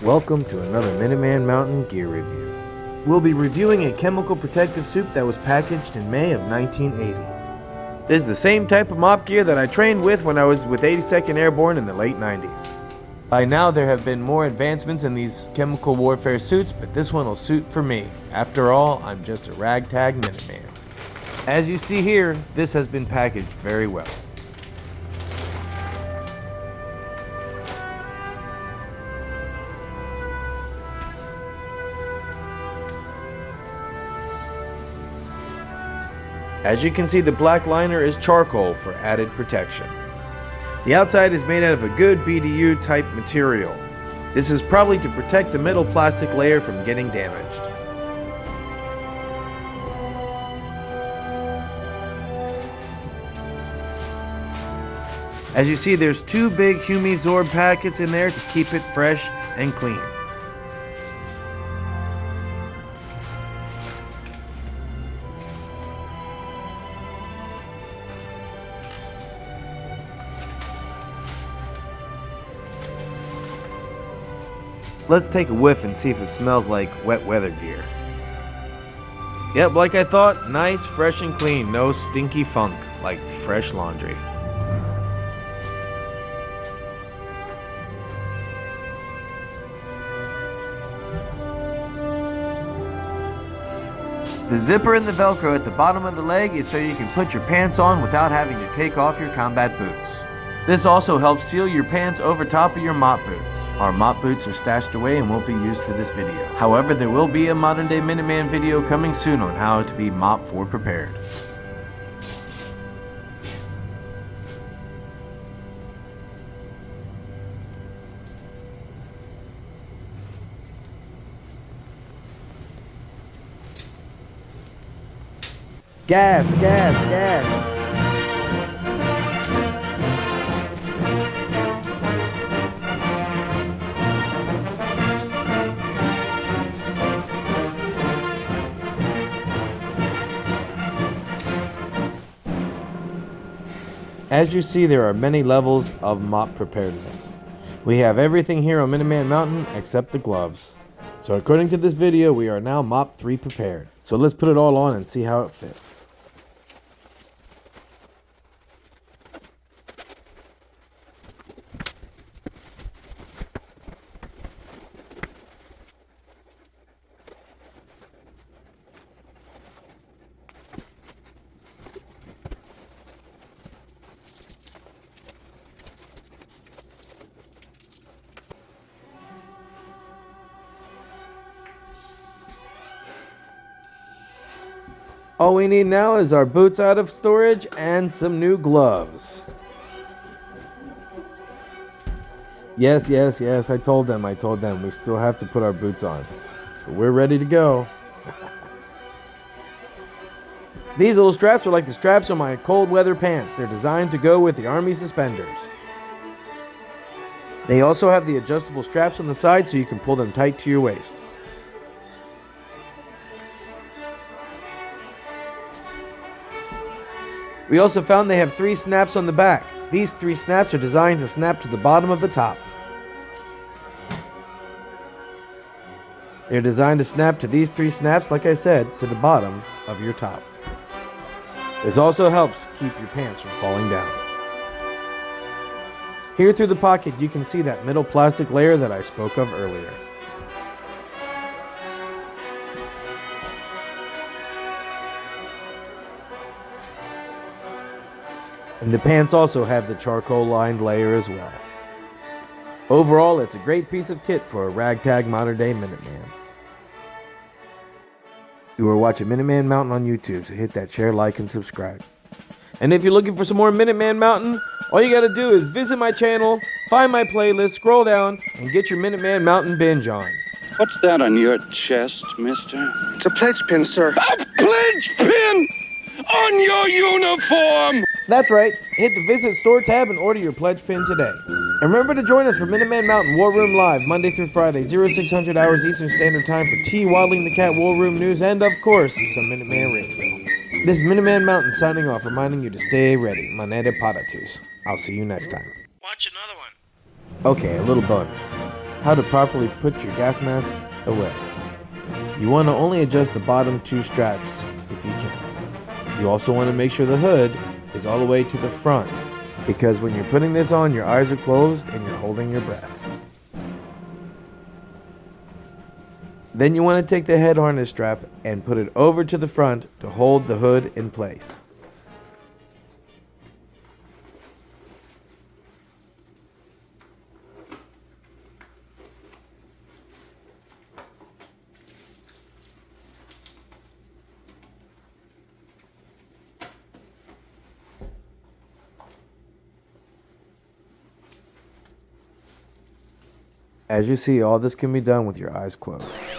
Welcome to another Minuteman Mountain gear review. We'll be reviewing a chemical protective suit that was packaged in May of 1980. This is the same type of mop gear that I trained with when I was with 82nd Airborne in the late 90s. By now there have been more advancements in these chemical warfare suits, but this one will suit for me. After all, I'm just a ragtag Minuteman. As you see here, this has been packaged very well. As you can see, the black liner is charcoal for added protection. The outside is made out of a good BDU type material. This is probably to protect the middle plastic layer from getting damaged. As you see, there's two big Humizorb packets in there to keep it fresh and clean. Let's take a whiff and see if it smells like wet weather gear. Yep, like I thought, nice, fresh and clean, no stinky funk, like fresh laundry. The zipper and the Velcro at the bottom of the leg is so you can put your pants on without having to take off your combat boots. This also helps seal your pants over top of your mop boots. Our mop boots are stashed away and won't be used for this video. However, there will be a modern day Minuteman video coming soon on how to be mop for prepared. Gas, gas, gas. As you see, there are many levels of mop preparedness. We have everything here on Minuteman Mountain except the gloves. So according to this video, we are now mop 3 prepared. So let's put it all on and see how it fits. All we need now is our boots out of storage and some new gloves. Yes, I told them. We still have to put our boots on. So we're ready to go. These little straps are like the straps on my cold weather pants. They're designed to go with the Army suspenders. They also have the adjustable straps on the side so you can pull them tight to your waist. We also found they have 3 snaps on the back. These 3 snaps are designed to snap to the bottom of the top. They're designed to snap to these 3 snaps, like I said, to the bottom of your top. This also helps keep your pants from falling down. Here through the pocket, you can see that middle plastic layer that I spoke of earlier. And the pants also have the charcoal lined layer as well. Overall, it's a great piece of kit for a ragtag modern day Minuteman. You are watching Minuteman Mountain on YouTube, so hit that share, like, and subscribe. And if you're looking for some more Minuteman Mountain, all you gotta do is visit my channel, find my playlist, scroll down, and get your Minuteman Mountain binge on. What's that on your chest, mister? It's a pledge pin, sir. A pledge pin on your uniform! That's right, hit the Visit Store tab and order your pledge pin today. And remember to join us for Minuteman Mountain War Room Live, Monday through Friday, 0600 hours Eastern Standard Time for T. Waddling the Cat War Room news and, of course, some Minuteman Radio. This is Minuteman Mountain signing off, reminding you to stay ready. Manete patatus. I'll see you next time. Watch another one. Okay, a little bonus. how to properly put your gas mask away. You want to only adjust the bottom 2 straps if you can. You also want to make sure the hood is all the way to the front, because when you're putting this on, your eyes are closed and you're holding your breath. Then you want to take the head harness strap and put it over to the front to hold the hood in place. As you see, all this can be done with your eyes closed.